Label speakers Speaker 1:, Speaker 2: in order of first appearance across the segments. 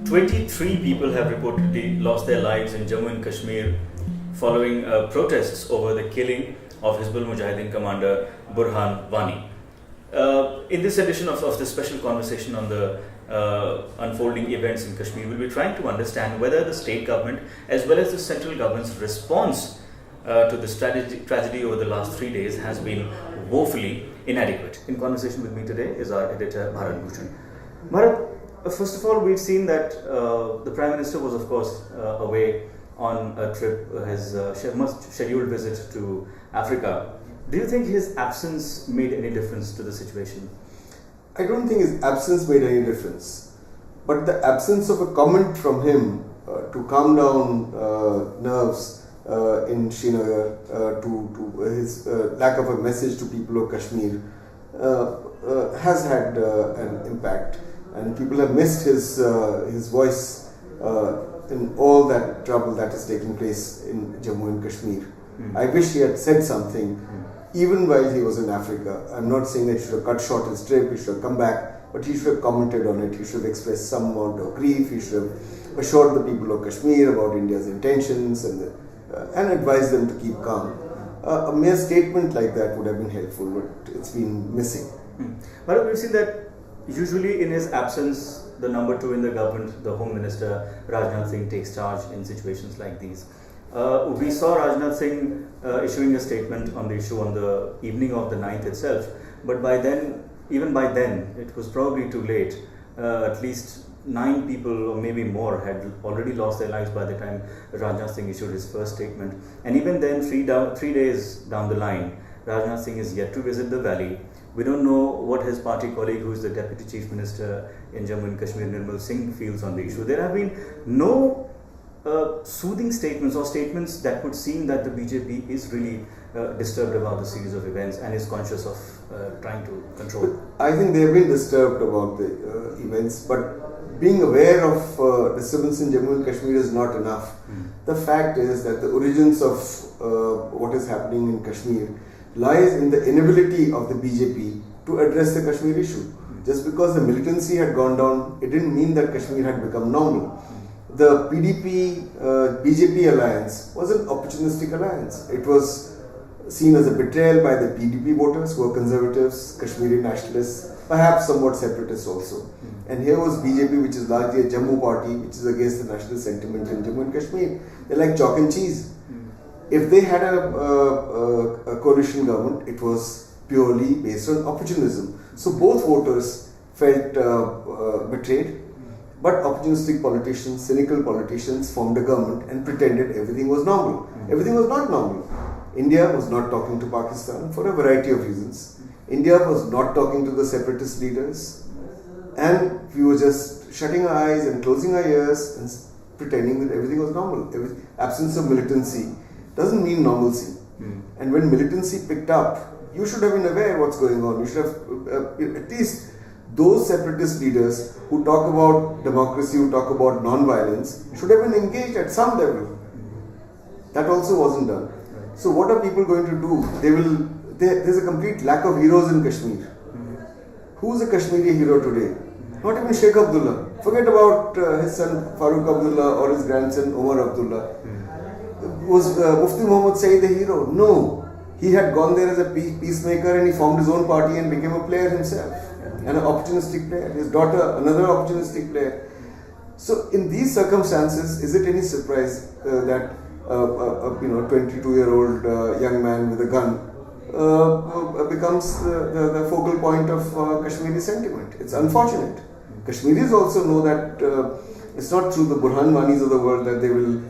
Speaker 1: 23 people have reportedly lost their lives in Jammu and Kashmir following protests over the killing of Hizb-ul-Mujahideen commander Burhan Wani. In this edition of the special conversation on the unfolding events in Kashmir, we'll be trying to understand whether the state government as well as the central government's response to this tragedy over the last 3 days has been woefully inadequate. In conversation with me today is our editor Burhan Wani. Bharat, first of all, we've seen that the Prime Minister was, of course, away on a trip, his scheduled visit to Africa. Do you think his absence made any difference to the situation?
Speaker 2: I don't think his absence made any difference. But the absence of a comment from him to calm down nerves in Srinagar, to his lack of a message to people of Kashmir has had an impact. And people have missed his voice in all that trouble that is taking place in Jammu and Kashmir. I wish he had said something even while he was in Africa. I'm not saying that he should have cut short his trip, he should have come back, but he should have commented on it. He should have expressed some amount of grief. He should have assured the people of Kashmir about India's intentions and advised them to keep calm. A mere statement like that would have been helpful, but it's been missing.
Speaker 1: But we've seen that usually in his absence, the number 2 in the government, the Home Minister Rajnath Singh, takes charge in situations like these. We saw Rajnath Singh issuing a statement on the issue on the evening of the 9th itself, but even by then, it was probably too late. At least 9 people or maybe more had already lost their lives by the time Rajnath Singh issued his first statement. And even then, 3 days down the line, Rajnath Singh is yet to visit the valley. We don't know what his party colleague, who is the Deputy Chief Minister in Jammu and Kashmir, Nirmal Singh, feels on the issue. There have been no soothing statements or statements that would seem that the BJP is really disturbed about the series of events and is conscious of trying to control.
Speaker 2: I think they have been disturbed about the events, but being aware of disturbance in Jammu and Kashmir is not enough. The fact is that the origins of what is happening in Kashmir lies in the inability of the BJP to address the Kashmir issue. Just because the militancy had gone down, it didn't mean that Kashmir had become normal. The PDP-BJP alliance was an opportunistic alliance. It was seen as a betrayal by the PDP voters, who are conservatives, Kashmiri nationalists, perhaps somewhat separatists also. And here was BJP, which is largely a Jammu party, which is against the national sentiment in Jammu and Kashmir. They're like chalk and cheese. If they had a coalition government, it was purely based on opportunism. So both voters felt betrayed, but opportunistic politicians, cynical politicians formed a government and pretended everything was normal. Everything was not normal. India was not talking to Pakistan for a variety of reasons. India was not talking to the separatist leaders, and we were just shutting our eyes and closing our ears and pretending that everything was normal. Absence of militancy doesn't mean normalcy. And when militancy picked up, you should have been aware what's going on. You should have, at least those separatist leaders who talk about democracy, who talk about non-violence, should have been engaged at some level. That also wasn't done. So what are people going to do? There's a complete lack of heroes in Kashmir. Who's a Kashmiri hero today? Not even Sheikh Abdullah. Forget about his son Farooq Abdullah or his grandson Omar Abdullah. Was Mufti Muhammad Saeed a hero? No. He had gone there as a peacemaker and he formed his own party and became a player himself. And an opportunistic player. His daughter, another opportunistic player. So in these circumstances, is it any surprise that a 22-year-old young man with a gun becomes the focal point of Kashmiri sentiment? It's unfortunate. Kashmiris also know that it's not through the Burhan Wanis of the world that they will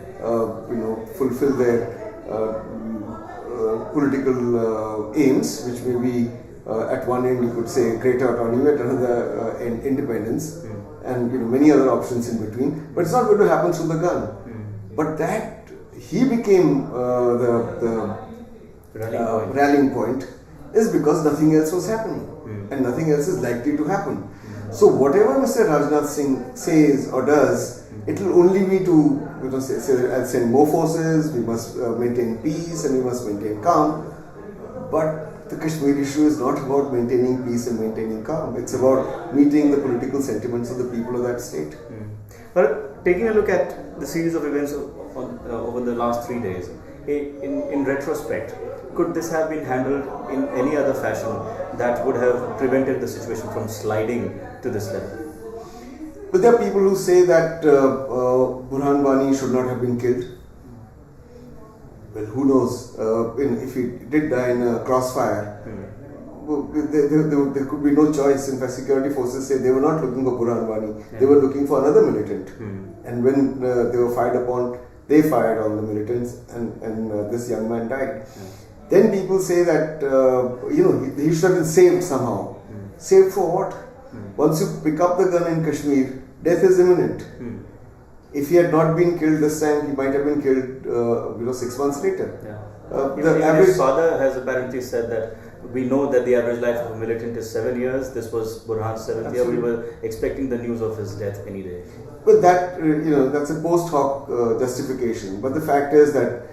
Speaker 2: fulfill their political aims, which may be at one end you could say greater autonomy, at another end independence, and many other options in between. But it's not going to happen through the gun. But that he became the rallying point is because nothing else was happening, and nothing else is likely to happen. So whatever Mr. Rajnath Singh says or does, it will only be to say I'll send more forces, we must maintain peace and we must maintain calm. But the Kashmir issue is not about maintaining peace and maintaining calm. It's about meeting the political sentiments of the people of that state.
Speaker 1: But taking a look at the series of events over the last 3 days, in retrospect, could this have been handled in any other fashion that would have prevented the situation from sliding to this level?
Speaker 2: But there are people who say that Burhan Wani should not have been killed. Well, who knows? If he did die in a crossfire, there could be no choice. In fact, security forces say they were not looking for Burhan Wani. They were looking for another militant. And when they were fired upon, they fired on the militants, and this young man died. Then people say that he should have been saved somehow. Saved for what? Once you pick up the gun in Kashmir, death is imminent. If he had not been killed this time, he might have been killed 6 months later.
Speaker 1: His father has apparently said that we know that the average life of a militant is 7 years. This was Burhan's 7th year. We were expecting the news of his death any day.
Speaker 2: But that, that's a post hoc justification. But the fact is that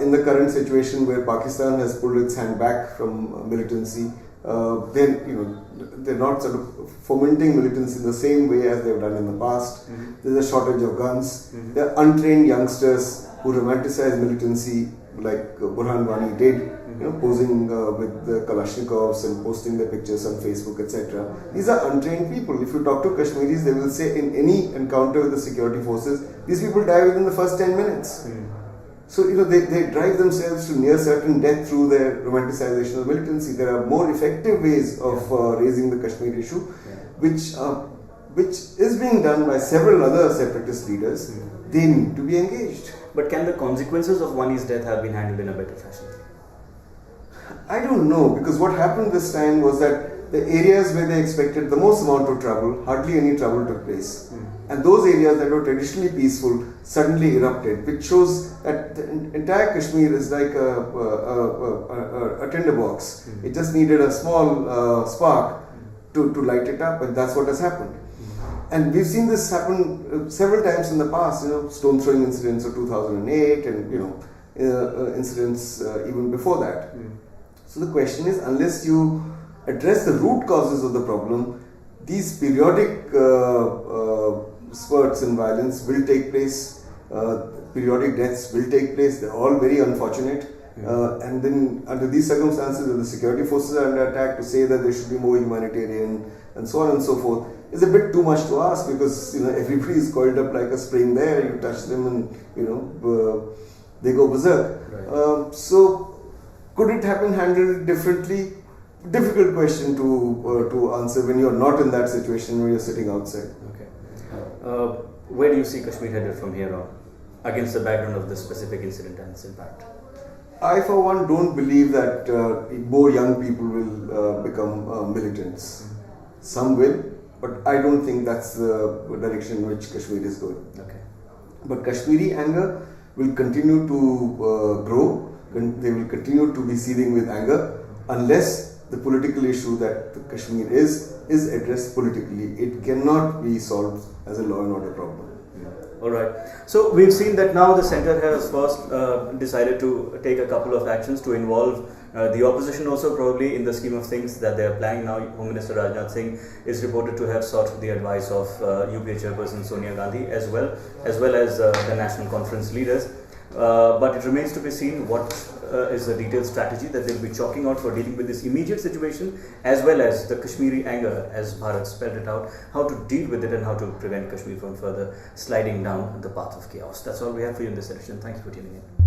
Speaker 2: in the current situation where Pakistan has pulled its hand back from militancy, they're not sort of fomenting militants in the same way as they've done in the past. There's a shortage of guns. There are untrained youngsters who romanticize militancy like Burhan Wani did, posing with the Kalashnikovs and posting their pictures on Facebook, etc. These are untrained people. If you talk to Kashmiris, they will say in any encounter with the security forces, these people die within the first 10 minutes. So, they drive themselves to near certain death through their romanticization of militancy. There are more effective ways of raising the Kashmir issue, which is being done by several other separatist leaders. They need to be engaged.
Speaker 1: But can the consequences of Wani's death have been handled in a better fashion?
Speaker 2: I don't know, because what happened this time was that the areas where they expected the most amount of trouble, hardly any trouble took place. And those areas that were traditionally peaceful suddenly erupted, which shows that the entire Kashmir is like a tinderbox. It just needed a small spark to light it up, and that's what has happened. And we've seen this happen several times in the past, stone throwing incidents of 2008 and, incidents even before that. So the question is, unless you address the root causes of the problem, these periodic spurts in violence will take place, periodic deaths will take place. They're all very unfortunate. And then under these circumstances, when the security forces are under attack, to say that there should be more humanitarian and so on and so forth is a bit too much to ask, because everybody is coiled up like a spring there. You touch them and they go berserk. Right. So could it have been handled differently? Difficult question to answer when you're not in that situation, when you're sitting outside.
Speaker 1: Okay. Where do you see Kashmir headed from here on, against the background of this specific incident and its impact?
Speaker 2: I, for one, don't believe that more young people will become militants. Some will, but I don't think that's the direction in which Kashmir is going.
Speaker 1: Okay.
Speaker 2: But Kashmiri anger will continue to grow. They will continue to be seething with anger unless the political issue that Kashmir is addressed politically. It cannot be solved as a law and order problem.
Speaker 1: All right. So we've seen that now the centre has first decided to take a couple of actions to involve the opposition also, probably in the scheme of things that they are planning now. Home Minister Rajnath Singh is reported to have sought the advice of UPA chairperson Sonia Gandhi as well as the National Conference leaders. But it remains to be seen what is the detailed strategy that they'll be chalking out for dealing with this immediate situation, as well as the Kashmiri anger, as Bharat spelled it out, how to deal with it and how to prevent Kashmir from further sliding down the path of chaos. That's all we have for you in this edition. Thanks for tuning in.